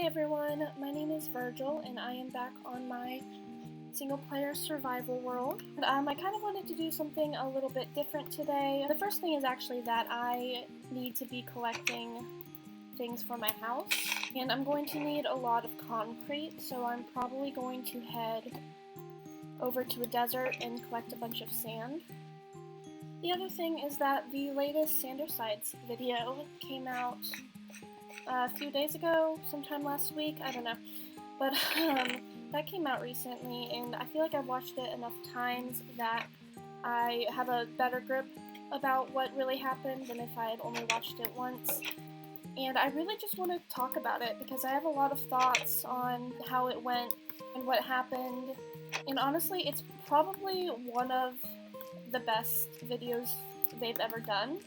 everyone, my name is Virgil and I am back on my single player survival world. I kind of wanted to do something a little bit different today. The first thing is actually that I need to be collecting things for my house, and I'm going to need a lot of concrete, so I'm probably going to head over to a desert and collect a bunch of sand. The other thing is that the latest Sandersides video came out a few days ago, sometime last week, I don't know, but that came out recently, and I feel like I've watched it enough times that I have a better grip about what really happened than if I had only watched it once. And I really just want to talk about it because I have a lot of thoughts on how it went and what happened, and honestly, it's probably one of the best videos they've ever done.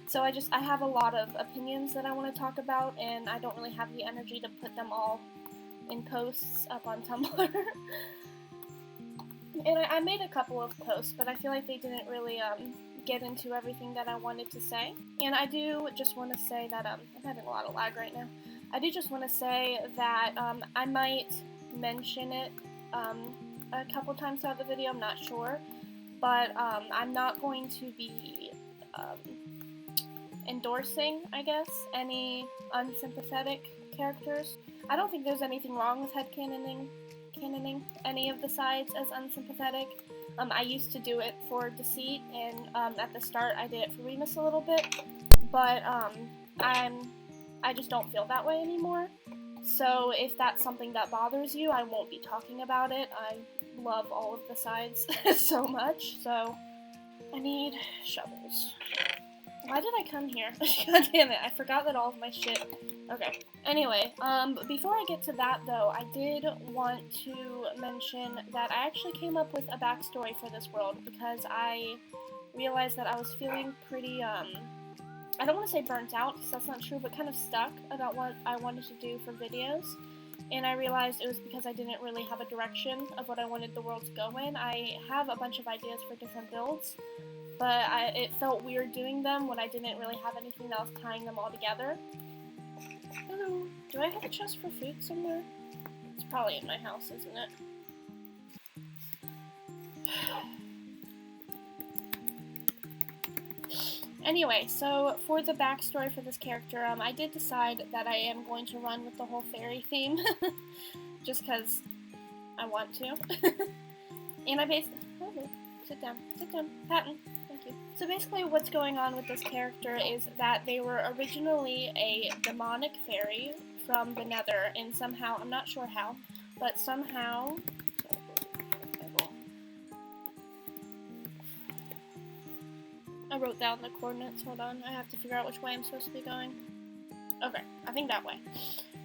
So I have a lot of opinions that I want to talk about, and I don't really have the energy to put them all in posts up on Tumblr. And I made a couple of posts, but I feel like they didn't really get into everything that I wanted to say. And I do just want to say that I'm having a lot of lag right now. I do just want to say that I might mention it a couple times throughout the video, I'm not sure. But I'm not going to be endorsing, I guess, any unsympathetic characters. I don't think there's anything wrong with headcanoning any of the sides as unsympathetic. I used to do it for Deceit, and at the start I did it for Remus a little bit, but I just don't feel that way anymore. So if that's something that bothers you, I won't be talking about it. I love all of the sides so much, so I need shovels. Why did I come here? God damn it, I forgot that all of my shit... Okay. Anyway, before I get to that though, I did want to mention that I actually came up with a backstory for this world because I realized that I was feeling pretty, I don't want to say burnt out, because that's not true, but kind of stuck about what I wanted to do for videos. And I realized it was because I didn't really have a direction of what I wanted the world to go in. I have a bunch of ideas for different builds, but it felt weird doing them when I didn't really have anything that was tying them all together. Hello. Do I have a chest for food somewhere? It's probably in my house, isn't it? Anyway, so for the backstory for this character, I did decide that I am going to run with the whole fairy theme, just because I want to. And I basically... Oh, sit down, Patton. Thank you. So basically what's going on with this character is that they were originally a demonic fairy from the Nether, and somehow, I'm not sure how, but somehow... I wrote down the coordinates, hold on, I have to figure out which way I'm supposed to be going. Okay, I think that way.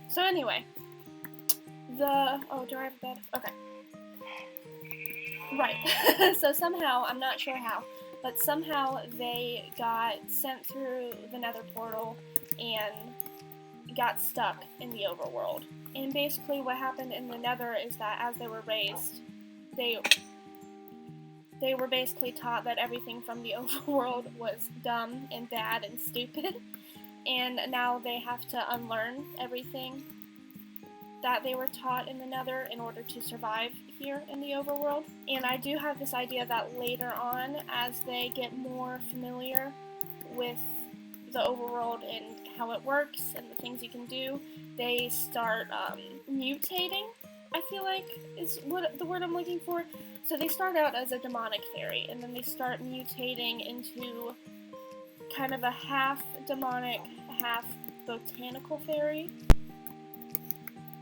So anyway, oh, do I have a bed? Okay. Right, so somehow, I'm not sure how, but somehow they got sent through the Nether portal and got stuck in the overworld. And basically what happened in the Nether is that as they were raised, they were basically taught that everything from the overworld was dumb and bad and stupid, and now they have to unlearn everything that they were taught in the Nether in order to survive here in the overworld. And I do have this idea that later on, as they get more familiar with the overworld and how it works and the things you can do, they start mutating, I feel like is what the word I'm looking for. So they start out as a demonic fairy, and then they start mutating into kind of a half demonic, half botanical fairy.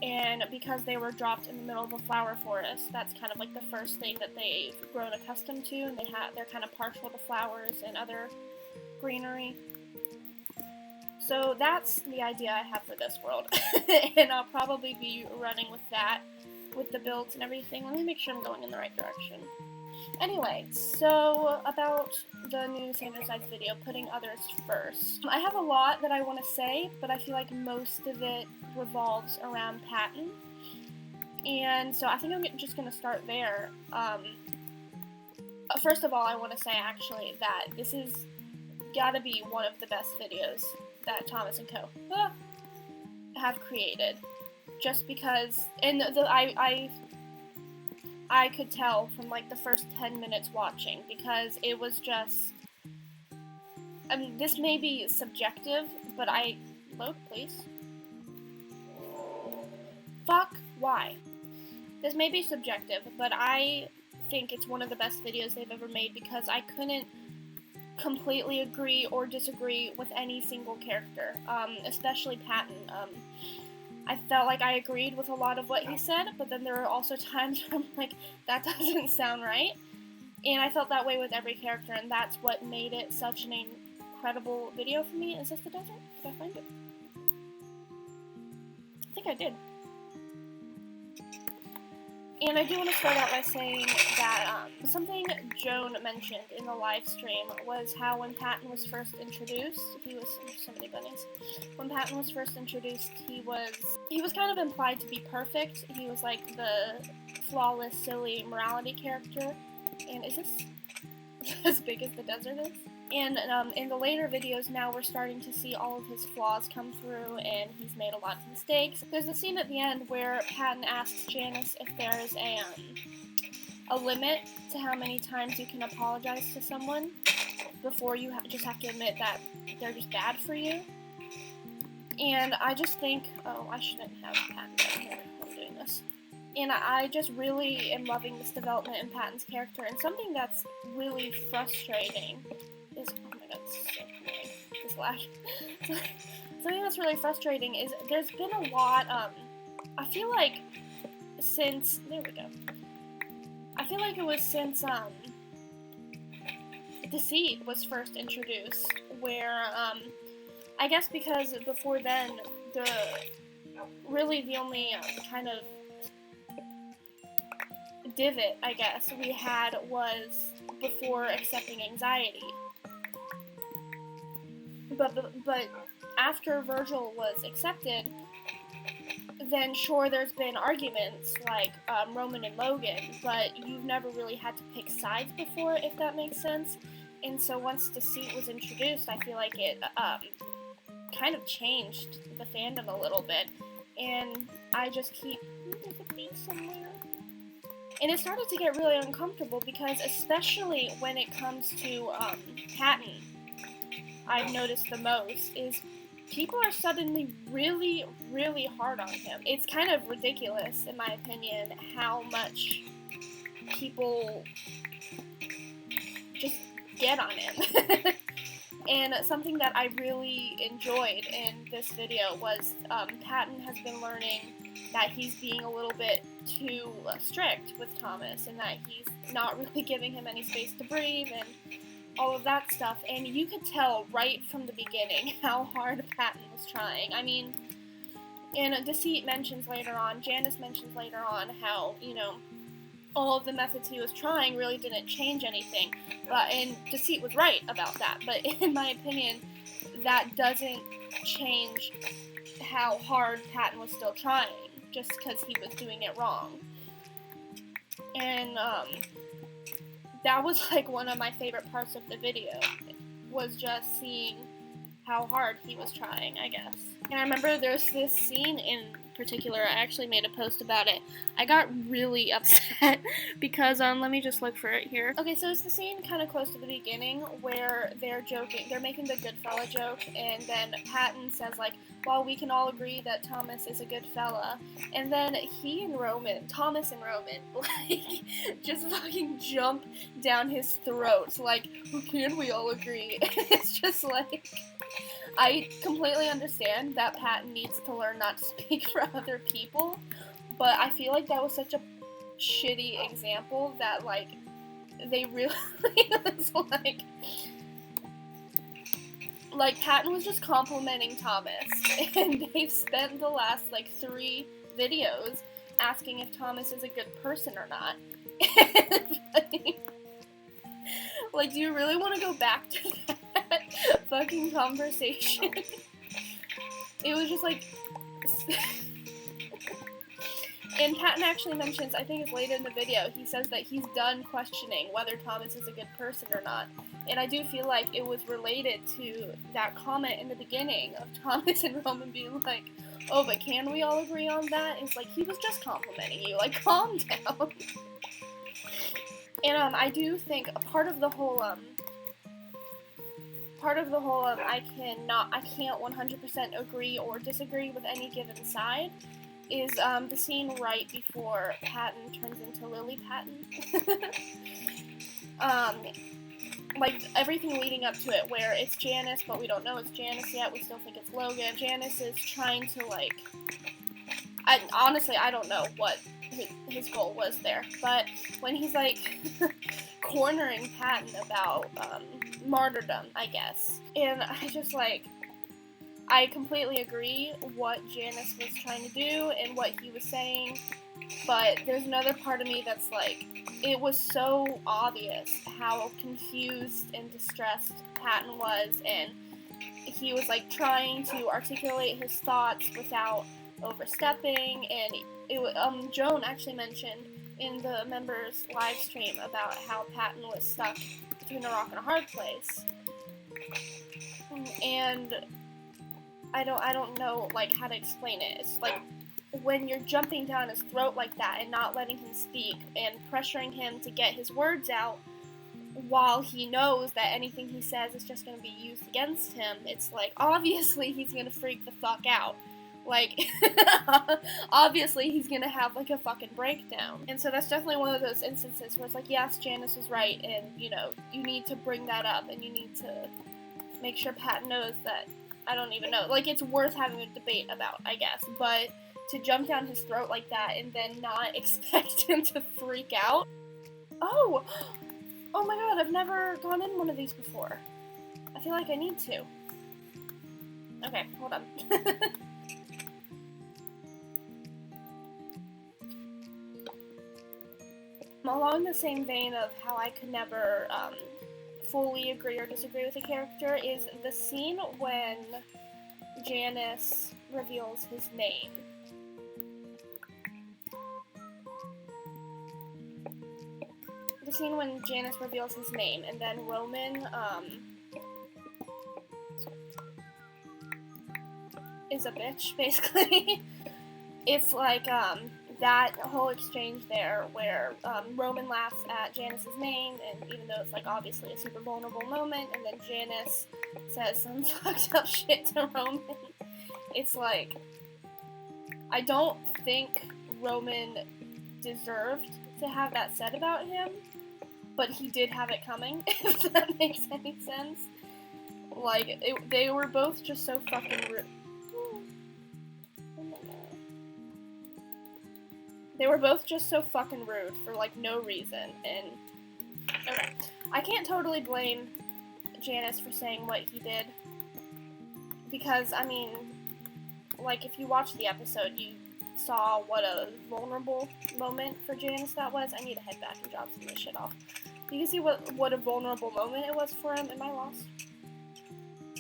And because they were dropped in the middle of a flower forest, that's kind of like the first thing that they've grown accustomed to, and they're kind of partial to flowers and other greenery. So that's the idea I have for this world, and I'll probably be running with that, with the builds and everything. Let me make sure I'm going in the right direction. Anyway, so about the new Sandersides video, putting others first. I have a lot that I want to say, but I feel like most of it revolves around Patton. And so I think I'm just going to start there. First of all, I want to say actually that this is gotta be one of the best videos that Thomas and Co. have created. just because, and I could tell from like the first 10 minutes watching, because it was just, I mean, this may be subjective, but load, please. Fuck, why? This may be subjective, but I think it's one of the best videos they've ever made, because I couldn't completely agree or disagree with any single character, especially Patton. I felt like I agreed with a lot of what he said, but then there were also times where I'm like, that doesn't sound right. And I felt that way with every character, and that's what made it such an incredible video for me. Is this the desert? Did I find it? I think I did. And I do want to start out by saying that something Joan mentioned in the live stream was how when Patton was first introduced, so many bunnies. When Patton was first introduced, he was kind of implied to be perfect. He was like the flawless, silly morality character. And is this as big as the desert is? And in the later videos, now we're starting to see all of his flaws come through, and he's made a lot of mistakes. There's a scene at the end where Patton asks Janice if there's a limit to how many times you can apologize to someone before you just have to admit that they're just bad for you. And I just think, oh, I shouldn't have Patton down here while I'm doing this. And I just really am loving this development in Patton's character, and something that's really frustrating is, oh my god, so annoying, this lag. Something that's really frustrating is there's been a lot, I feel like since, there we go. I feel like it was since, Deceit was first introduced, where, I guess because before then, the only kind of divot, I guess, we had was before accepting anxiety. But after Virgil was accepted, then sure, there's been arguments like Roman and Logan, but you've never really had to pick sides before, if that makes sense. And so once Deceit was introduced, I feel like it kind of changed the fandom a little bit. And I just keep, there's a bee somewhere. And it started to get really uncomfortable, because especially when it comes to Patton, I've noticed the most is people are suddenly really, really hard on him. It's kind of ridiculous, in my opinion, how much people just get on him. And something that I really enjoyed in this video was Patton has been learning that he's being a little bit too strict with Thomas, and that he's not really giving him any space to breathe, and all of that stuff. And you could tell right from the beginning how hard Patton was trying. I mean, and Deceit mentions later on, Janice mentions later on how, you know, all of the methods he was trying really didn't change anything. And Deceit was right about that. But in my opinion, that doesn't change how hard Patton was still trying, just because he was doing it wrong. And that was like one of my favorite parts of the video, was just seeing how hard he was trying, I guess. And I remember there's this scene in particular, I actually made a post about it. I got really upset because, let me just look for it here. Okay, so it's the scene kind of close to the beginning where they're joking, they're making the good fella joke, and then Patton says, like, well, we can all agree that Thomas is a good fella. And then Thomas and Roman, like, just fucking jump down his throat. Like, can we all agree? It's just like, I completely understand that Patton needs to learn not to speak for other people, but I feel like that was such a shitty example that, like, they really was like, Patton was just complimenting Thomas, and they've spent the last, like, 3 videos asking if Thomas is a good person or not. Like, do you really want to go back to that fucking conversation? It was just like... And Patton actually mentions, I think it's later in the video, he says that he's done questioning whether Thomas is a good person or not. And I do feel like it was related to that comment in the beginning of Thomas and Roman being like, oh, but can we all agree on that? It's like, he was just complimenting you, like, calm down. And, I do think a part of the whole, I can't 100% agree or disagree with any given side, is, the scene right before Patton turns into Lily Patton. Like, everything leading up to it, where it's Janice, but we don't know it's Janice yet, we still think it's Logan. Janice is trying to, like, honestly, I don't know what his goal was there, but when he's, like, cornering Patton about, martyrdom, I guess, and I just, like, I completely agree what Janice was trying to do and what he was saying, but there's another part of me that's like, it was so obvious how confused and distressed Patton was, and he was, like, trying to articulate his thoughts without overstepping, and Joan actually mentioned in the members' live stream about how Patton was stuck between a rock and a hard place, and I don't know, like, how to explain it. It's like, when you're jumping down his throat like that and not letting him speak and pressuring him to get his words out while he knows that anything he says is just going to be used against him, it's like, obviously he's going to freak the fuck out. Like, obviously he's going to have, like, a fucking breakdown. And so that's definitely one of those instances where it's like, yes, Janice was right, and, you know, you need to bring that up, and you need to make sure Pat knows that, I don't even know, like, it's worth having a debate about, I guess, but to jump down his throat like that and then not expect him to freak out. Oh my god, I've never gone in one of these before. I feel like I need to. Okay, hold on. Along the same vein of how I could never fully agree or disagree with a character is the scene when Janice reveals his name. The scene when Janice reveals his name, and then Roman is a bitch, basically. It's like that whole exchange there where Roman laughs at Janice's name, and even though it's, like, obviously a super vulnerable moment, and then Janice says some fucked up shit to Roman. It's like, I don't think Roman deserved to have that said about him, but he did have it coming, if that makes any sense. Like, they were both just so fucking rude. They were both just so fucking rude for, like, no reason, and, okay. I can't totally blame Janice for saying what he did, because, I mean, like, if you watched the episode, you saw what a vulnerable moment for Janice that was. I need to head back and drop some of this shit off. You can see what a vulnerable moment it was for him. Am I lost?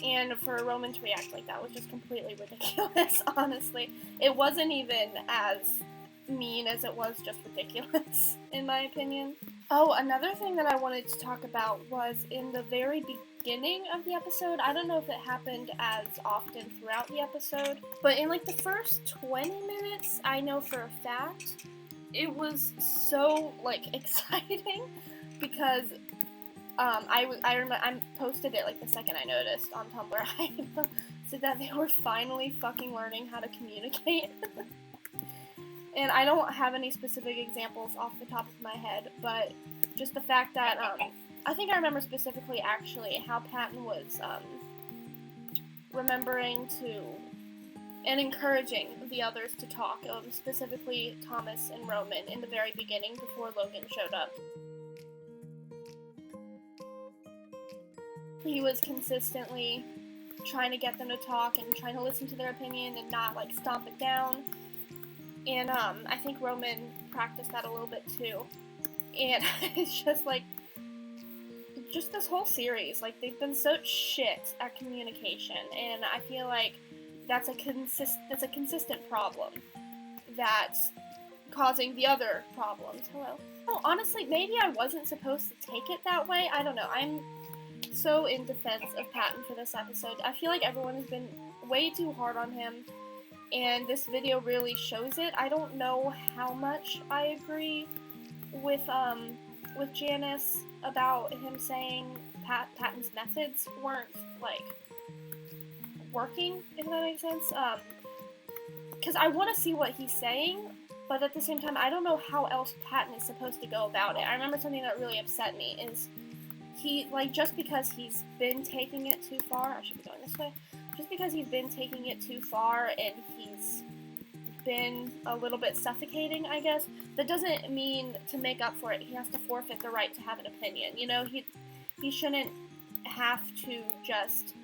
And for Roman to react like that was just completely ridiculous, honestly. It wasn't even as mean as it was just ridiculous, in my opinion. Oh, another thing that I wanted to talk about was in the very beginning of the episode. I don't know if it happened as often throughout the episode, but in, like, the first 20 minutes, I know for a fact, it was so, like, exciting, because I posted it, like, the second I noticed on Tumblr. I said that they were finally fucking learning how to communicate. And I don't have any specific examples off the top of my head, but just the fact that, I think I remember specifically, actually, how Patton was, remembering to, and encouraging the others to talk, specifically Thomas and Roman, in the very beginning, before Logan showed up. He was consistently trying to get them to talk and trying to listen to their opinion and not, like, stomp it down. And, I think Roman practiced that a little bit, too. And it's just, like, just this whole series, like, they've been so shit at communication, and I feel like that's a consistent problem that's causing the other problems. Hello. Oh, honestly, maybe I wasn't supposed to take it that way. I don't know. I'm so in defense of Patton for this episode. I feel like everyone has been way too hard on him. and this video really shows it. I don't know how much I agree with Janice about him saying Patton's methods weren't, like, working, if that makes sense. Because I want to see what he's saying, but at the same time, I don't know how else Patton is supposed to go about it. I remember something that really upset me is he, like, just because he's been taking it too far, I should be going this way, just because he's been taking it too far and he's been a little bit suffocating, I guess, that doesn't mean to make up for it he has to forfeit the right to have an opinion. You know, he shouldn't have to just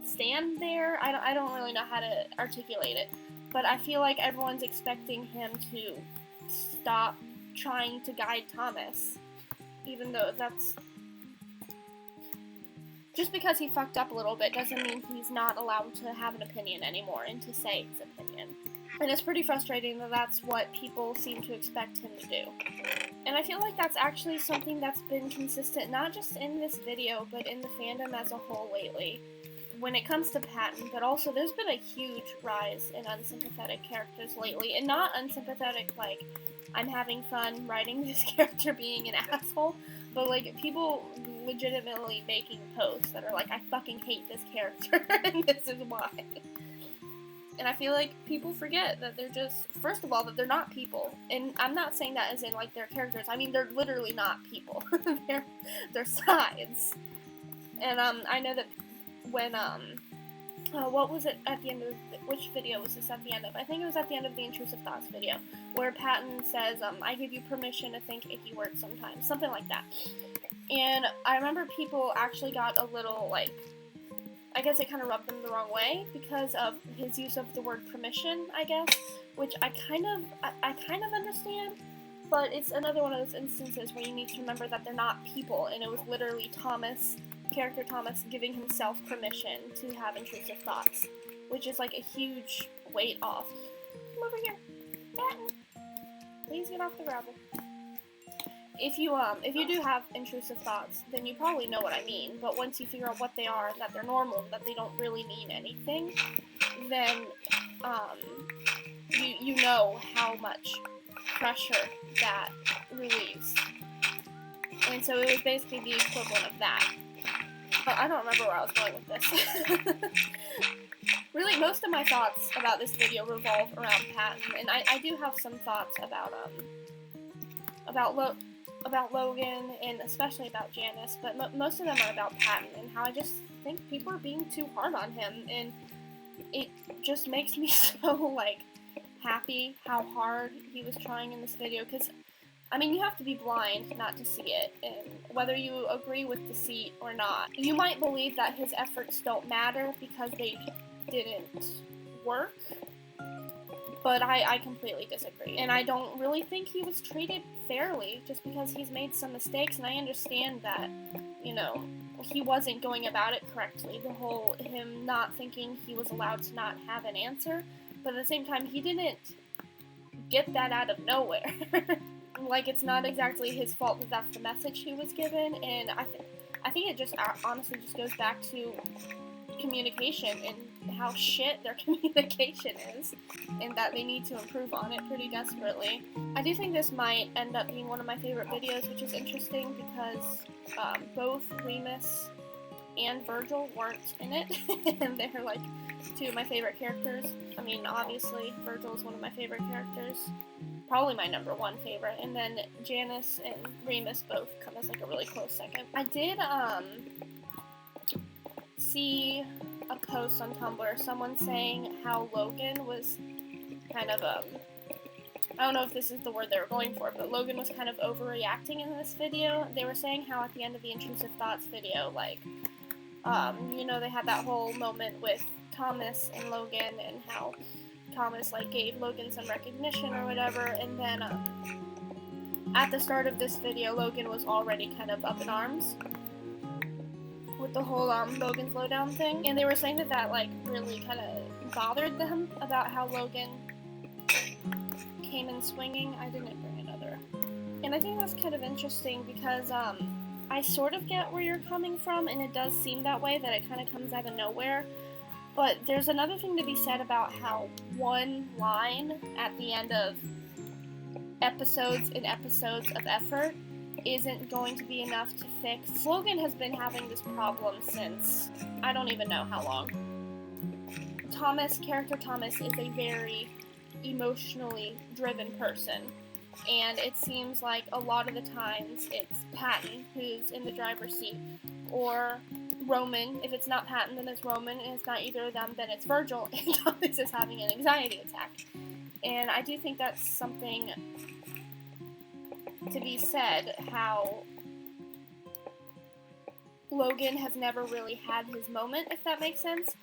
stand there. I don't really know how to articulate it, but I feel like everyone's expecting him to stop trying to guide Thomas, even though that's... Just because he fucked up a little bit doesn't mean he's not allowed to have an opinion anymore and to say his opinion. And it's pretty frustrating that that's what people seem to expect him to do. And I feel like that's actually something that's been consistent, not just in this video, but in the fandom as a whole lately, when it comes to Patton, but also there's been a huge rise in unsympathetic characters lately, and not unsympathetic like, I'm having fun writing this character being an asshole, but like, people legitimately making posts that are like, I fucking hate this character, and this is why. And I feel like people forget that they're just, first of all, that they're not people. And I'm not saying that as in, like, they're characters. I mean, they're literally not people. they're sides. And, I know that when, what was it at the end of, which video was this at the end of? I think it was at the end of the Intrusive Thoughts video, where Patton says, I give you permission to think icky words sometimes. Something like that. And I remember people actually got a little, like, I guess it kind of rubbed them the wrong way because of his use of the word permission, I guess, which I kind of understand, but it's another one of those instances where you need to remember that they're not people, and it was literally character Thomas giving himself permission to have intrusive thoughts, which is like a huge weight off. Come over here, Patton. Please get off the gravel. If you do have intrusive thoughts, then you probably know what I mean, but once you figure out what they are, that they're normal, that they don't really mean anything, then, you know how much pressure that relieves. And so it was basically the equivalent of that. But I don't remember where I was going with this. Really, most of my thoughts about this video revolve around Patton, and I do have some thoughts about Logan, and especially about Janice, but most of them are about Patton, and how I just think people are being too hard on him, and it just makes me so, like, happy how hard he was trying in this video, because, I mean, you have to be blind not to see it, and whether you agree with Deceit or not, you might believe that his efforts don't matter because they didn't work, but I completely disagree, and I don't really think he was treated fairly just because he's made some mistakes, and I understand that, you know, he wasn't going about it correctly, the whole him not thinking he was allowed to not have an answer, but at the same time, he didn't get that out of nowhere. Like, it's not exactly his fault that that's the message he was given, and I think it just honestly just goes back to communication and how shit their communication is, and that they need to improve on it pretty desperately. I do think this might end up being one of my favorite videos, which is interesting because both Remus and Virgil weren't in it, and they're like two of my favorite characters. I mean, obviously, Virgil is one of my favorite characters, probably my number one favorite, and then Janice and Remus both come as like a really close second. I did see a post on Tumblr, someone saying how Logan was kind of, I don't know if this is the word they were going for, but Logan was kind of overreacting in this video. They were saying how at the end of the Intrusive Thoughts video, like, you know, they had that whole moment with Thomas and Logan, and how Thomas, like, gave Logan some recognition or whatever, and then, at the start of this video, Logan was already kind of up in arms with the whole, Logan's lowdown thing, and they were saying that like, really kind of bothered them about how Logan came in swinging. I didn't bring another. And I think that's kind of interesting because, I sort of get where you're coming from, and it does seem that way, that it kind of comes out of nowhere, But there's another thing to be said about how one line at the end of episodes and episodes of effort isn't going to be enough to fix. Logan has been having this problem since I don't even know how long. Character Thomas is a very emotionally driven person, and it seems like a lot of the times it's Patton who's in the driver's seat, or Roman. If it's not Patton, then it's Roman, and it's not either of them, then it's Virgil, and Thomas is having an anxiety attack. And I do think that's something to be said, how Logan has never really had his moment, if that makes sense.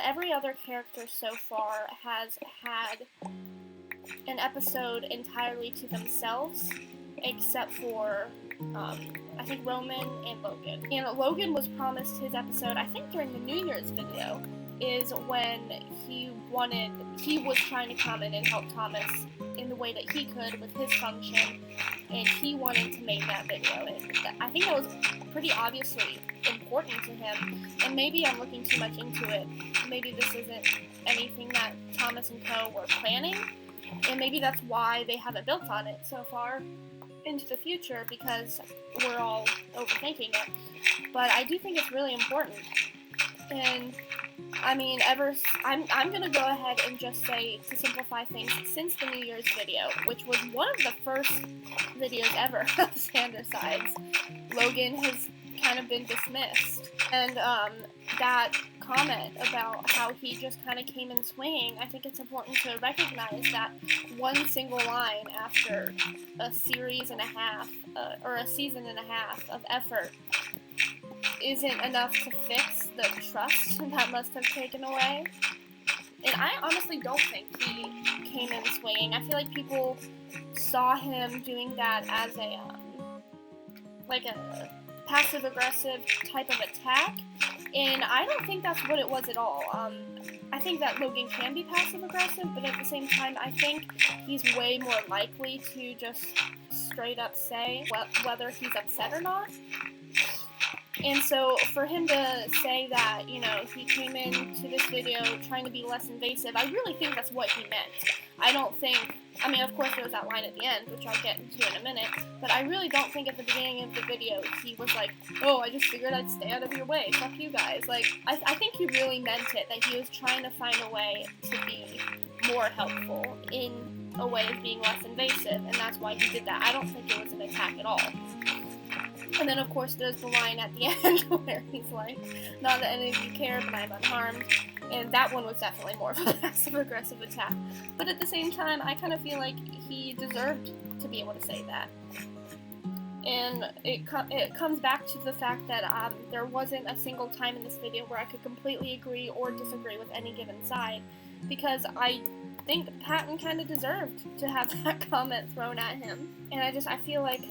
Every other character so far has had an episode entirely to themselves, except for, I think, Roman and Logan. And Logan was promised his episode, I think during the New Year's video, is when he was trying to come in and help Thomas in the way that he could with his function, and he wanted to make that video. And I think that was pretty obviously important to him, and maybe I'm looking too much into it. Maybe this isn't anything that Thomas and co. were planning, and maybe that's why they haven't built on it so far into the future, because we're all overthinking it. But I do think it's really important. And I mean, I'm gonna go ahead and just say, to simplify things, since the New Year's video, which was one of the first videos ever of Xander Sides, Logan has kind of been dismissed. And that comment about how he just kind of came in swinging, I think it's important to recognize that one single line after a series and a half, or a season and a half of effort, isn't enough to fix the trust that must have taken away. And I honestly don't think he came in swinging. I feel like people saw him doing that as a passive-aggressive type of attack, and I don't think that's what it was at all. I think that Logan can be passive-aggressive, but at the same time, I think he's way more likely to just straight up say whether he's upset or not. And so for him to say that, you know, he came into this video trying to be less invasive, I really think that's what he meant. I don't think, I mean, of course there was that line at the end, which I'll get into in a minute, but I really don't think at the beginning of the video he was like, oh, I just figured I'd stay out of your way, fuck you guys. Like, I think he really meant it, that he was trying to find a way to be more helpful in a way of being less invasive, and that's why he did that. I don't think it was an attack at all. And then, of course, there's the line at the end where he's like, not that any of you care, but I'm unharmed. And that one was definitely more of a passive-aggressive attack. But at the same time, I kind of feel like he deserved to be able to say that. And it comes back to the fact that there wasn't a single time in this video where I could completely agree or disagree with any given side. Because I think Patton kind of deserved to have that comment thrown at him. And I feel like,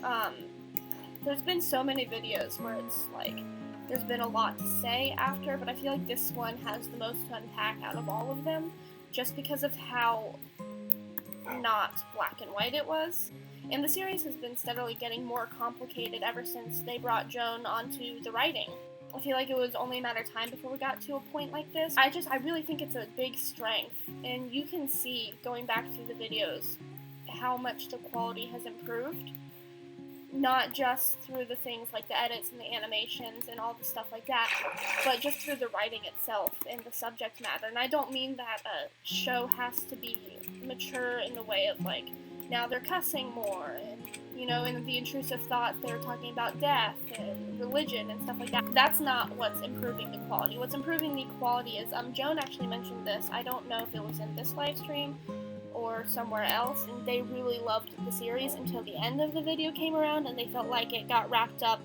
there's been so many videos where it's like, there's been a lot to say after, but I feel like this one has the most to unpack out of all of them, just because of how not black and white it was. And the series has been steadily getting more complicated ever since they brought Joan onto the writing. I feel like it was only a matter of time before we got to a point like this. I really think it's a big strength, and you can see, going back through the videos, how much the quality has improved. Not just through the things like the edits and the animations and all the stuff like that, but just through the writing itself and the subject matter. And I don't mean that a show has to be mature in the way of, like, now they're cussing more, and, you know, in the intrusive thoughts they're talking about death and religion and stuff like that. That's not what's improving the quality. What's improving the quality is, Joan actually mentioned this, I don't know if it was in this live stream or somewhere else, and they really loved the series until the end of the video came around, and they felt like it got wrapped up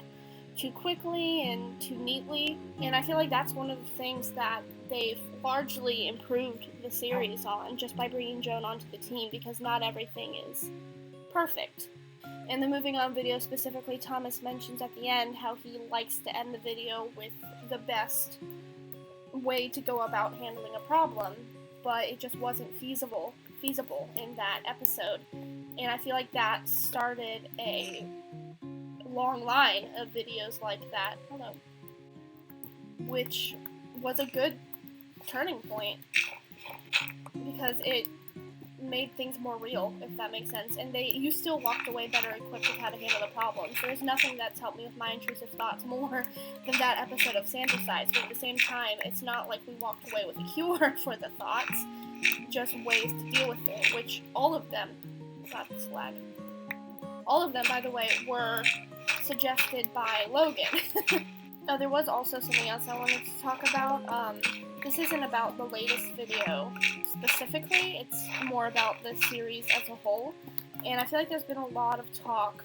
too quickly and too neatly, and I feel like that's one of the things that they've largely improved the series on, just by bringing Joan onto the team, because not everything is perfect. In the moving on video specifically, Thomas mentions at the end how he likes to end the video with the best way to go about handling a problem, but it just wasn't feasible in that episode, and I feel like that started a long line of videos like that, which was a good turning point because it made things more real, if that makes sense. And you still walked away better equipped with how to handle the problems. There's nothing that's helped me with my intrusive thoughts more than that episode of Sandersides, but at the same time, it's not like we walked away with a cure for the thoughts, just ways to deal with it, which all of them, God, this lag. All of them, by the way, were suggested by Logan. There was also something else I wanted to talk about. This isn't about the latest video specifically, it's more about the series as a whole. And I feel like there's been a lot of talk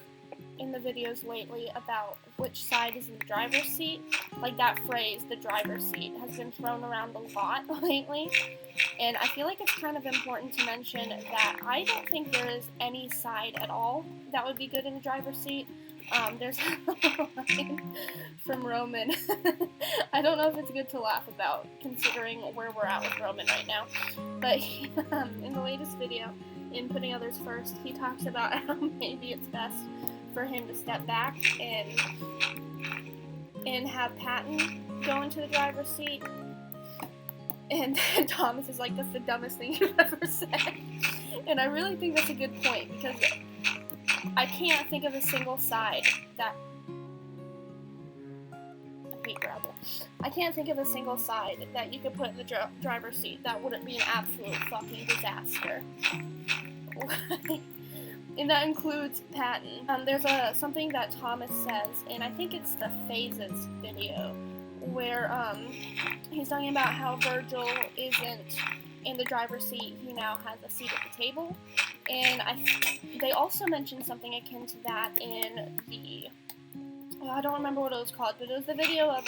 in the videos lately about which side is in the driver's seat. Like that phrase, the driver's seat, has been thrown around a lot lately. And I feel like it's kind of important to mention that I don't think there is any side at all that would be good in the driver's seat. There's a line from Roman. I don't know if it's good to laugh about, considering where we're at with Roman right now. But he, in the latest video, in Putting Others First, he talks about how maybe it's best for him to step back and have Patton go into the driver's seat. And Thomas is like, that's the dumbest thing you've ever said. And I really think that's a good point, because I can't think of a single side that... I hate gravel. I can't think of a single side that you could put in the driver's seat that wouldn't be an absolute fucking disaster. And that includes Patton. There's something that Thomas says, and I think it's the Phases video, where he's talking about how Virgil isn't in the driver's seat, he now has a seat at the table. And they also mentioned something akin to that in the, I don't remember what it was called, but it was the video of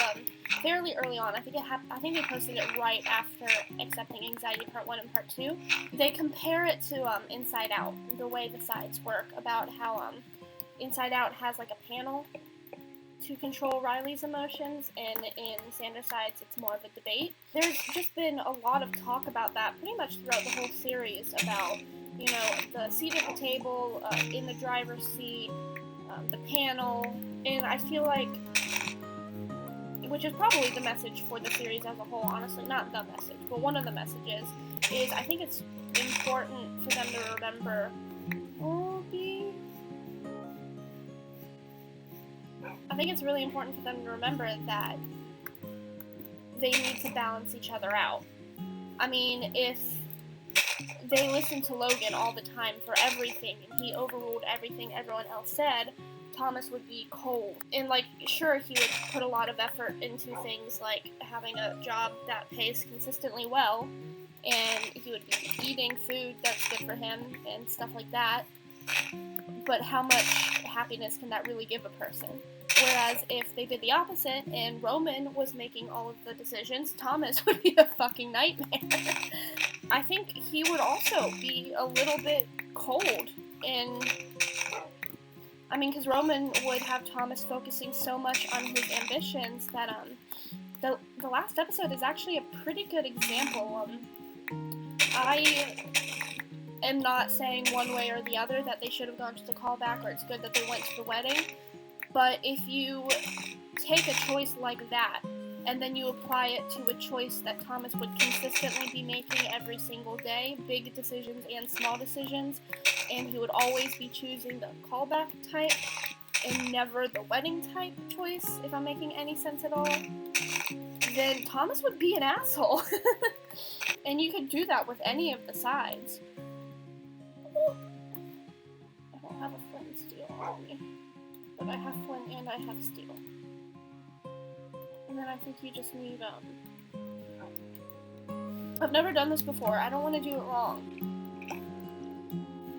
fairly early on. I think they posted it right after Accepting Anxiety Part 1 and Part 2. They compare it to Inside Out, the way the sides work, about how Inside Out has like a panel to control Riley's emotions, and in Sandersides it's more of a debate. There's just been a lot of talk about that pretty much throughout the whole series, about, you know, the seat at the table, in the driver's seat, the panel, and I feel like, which is probably the message for the series as a whole, honestly, not the message, but one of the messages, is I think it's important for them to remember, I think it's really important for them to remember that they need to balance each other out. I mean, if they listened to Logan all the time for everything, and he overruled everything everyone else said, Thomas would be cold. And, like, sure, he would put a lot of effort into things like having a job that pays consistently well, and he would be eating food that's good for him, and stuff like that. But how much happiness can that really give a person? Whereas if they did the opposite and Roman was making all of the decisions, Thomas would be a fucking nightmare. I think he would also be a little bit cold. And, I mean, because Roman would have Thomas focusing so much on his ambitions that the last episode is actually a pretty good example. I am not saying one way or the other that they should have gone to the callback or it's good that they went to the wedding. But if you take a choice like that, and then you apply it to a choice that Thomas would consistently be making every single day, big decisions and small decisions, and he would always be choosing the callback type and never the wedding type choice, if I'm making any sense at all, then Thomas would be an asshole. And you could do that with any of the sides. I don't have a flint and steel on me. But I have flint and I have steel. And then I think you just need, I've never done this before. I don't want to do it wrong.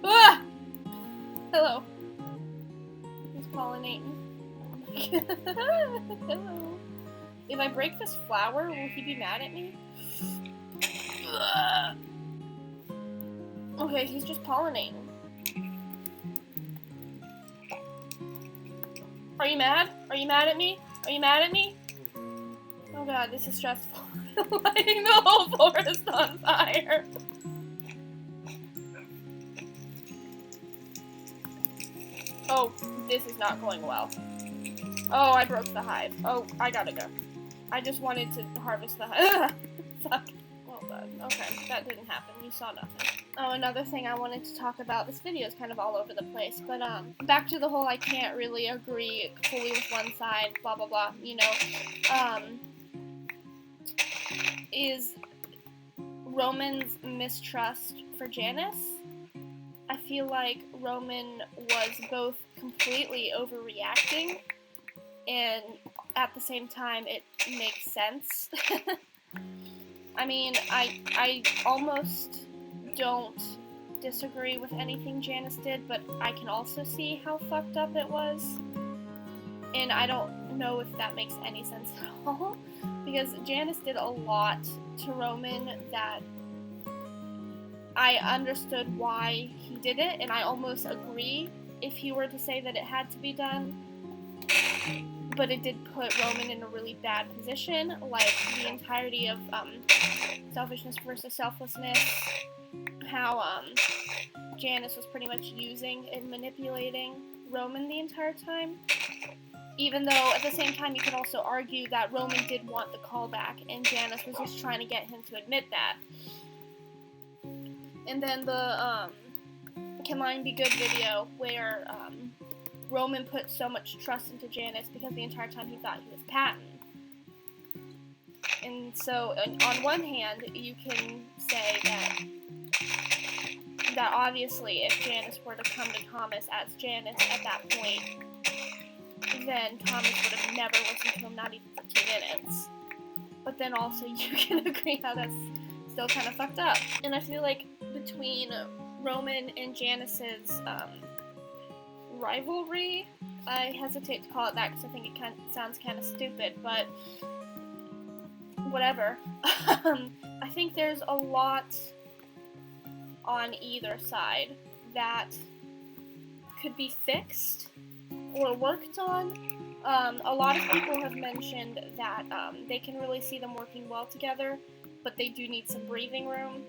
Ah! Hello. He's pollinating. Hello. If I break this flower, will he be mad at me? Okay, he's just pollinating. Are you mad? Are you mad at me? Are you mad at me? Oh god, this is stressful. Lighting the whole forest on fire. Oh, this is not going well. Oh, I broke the hive. Oh, I gotta go. I just wanted to harvest the hive. Fuck. god. Okay, that didn't happen. You saw nothing. Oh, another thing I wanted to talk about. This video is kind of all over the place, but back to the whole I can't really agree fully with one side, blah blah blah, you know, is Roman's mistrust for Janice. I feel like Roman was both completely overreacting and at the same time it makes sense. I mean, I almost don't disagree with anything Janice did, but I can also see how fucked up it was. And I don't know if that makes any sense at all, because Janice did a lot to Roman that I understood why he did it, and I almost agree if he were to say that it had to be done. But it did put Roman in a really bad position, like the entirety of selfishness versus selflessness, how Janice was pretty much using and manipulating Roman the entire time. Even though at the same time you could also argue that Roman did want the callback and Janice was just trying to get him to admit that. And then the Can Lying Be Good video where Roman put so much trust into Janice because the entire time he thought he was Patton. And so, on one hand, you can say that obviously if Janice were to come to Thomas as Janice at that point, then Thomas would have never listened to him, not even for 2 minutes. But then also you can agree how that's still kind of fucked up. And I feel like between Roman and Janice's rivalry, I hesitate to call it that because I think it sounds kind of stupid, but whatever. I think there's a lot on either side that could be fixed or worked on. A lot of people have mentioned that they can really see them working well together, but they do need some breathing room,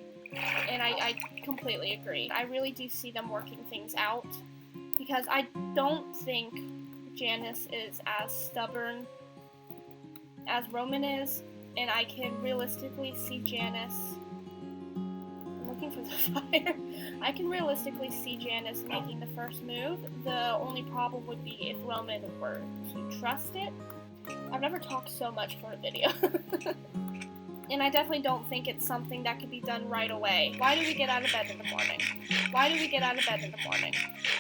and I completely agree. I really do see them working things out, because I don't think Janice is as stubborn as Roman is, and I can realistically see Janice... I'm looking for the fire. I can realistically see Janice making the first move. The only problem would be if Roman were to trust it. I've never talked so much for a video. And I definitely don't think it's something that could be done right away. Why do we get out of bed in the morning? Why do we get out of bed in the morning?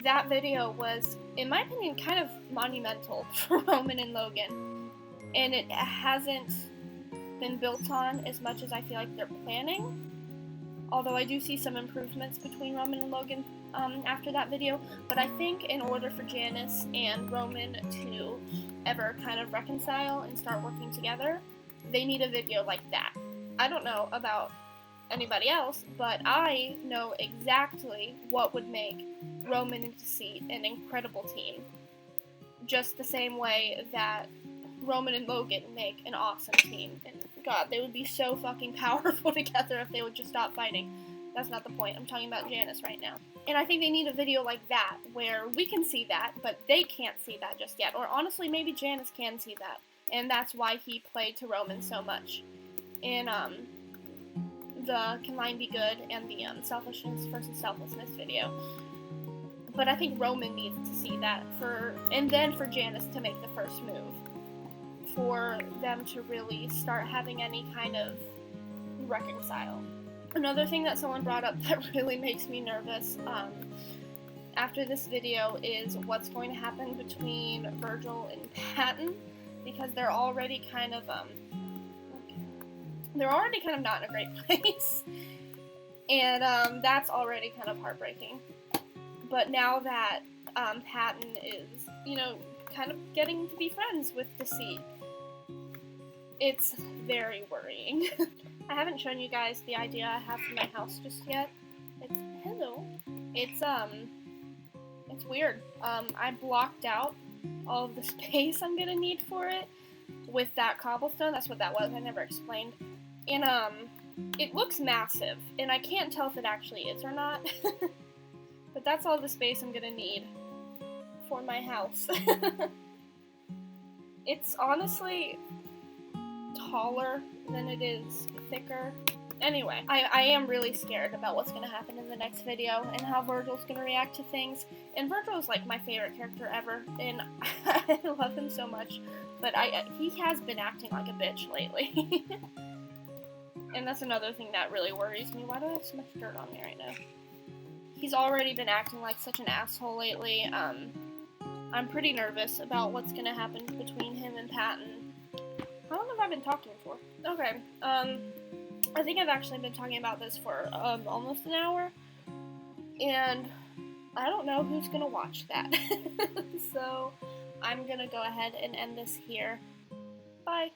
That video was, in my opinion, kind of monumental for Roman and Logan. And it hasn't been built on as much as I feel like they're planning. Although I do see some improvements between Roman and Logan after that video. But I think in order for Janice and Roman to ever kind of reconcile and start working together, they need a video like that. I don't know about anybody else, but I know exactly what would make Roman and Deceit an incredible team. Just the same way that Roman and Logan make an awesome team. And God, they would be so fucking powerful together if they would just stop fighting. That's not the point. I'm talking about Janice right now. And I think they need a video like that, where we can see that, but they can't see that just yet. Or honestly, maybe Janice can see that. And that's why he played to Roman so much in the Can Lying Be Good and the Selfishness versus Selflessness video. But I think Roman needs to see that and then for Janice to make the first move, for them to really start having any kind of reconcile. Another thing that someone brought up that really makes me nervous after this video is what's going to happen between Virgil and Patton. Because they're already kind of not in a great place, and that's already kind of heartbreaking. But now that Patton is, kind of getting to be friends with Deceit, it's very worrying. I haven't shown you guys the idea I have for my house just yet. It's weird. I blocked out all of the space I'm gonna need for it with that cobblestone. That's what that was. I never explained. And it looks massive, and I can't tell if it actually is or not. But that's all the space I'm gonna need for my house. It's honestly taller than it is thicker, Anyway, I am really scared about what's going to happen in the next video and how Virgil's going to react to things. And Virgil's like my favorite character ever, and I love him so much. But he has been acting like a bitch lately. And that's another thing that really worries me. Why do I have so much dirt on me right now? He's already been acting like such an asshole lately. I'm pretty nervous about what's going to happen between him and Patton. How long have I been talking for? Okay, I think I've actually been talking about this for almost an hour, and I don't know who's gonna watch that. So I'm gonna go ahead and end this here. Bye.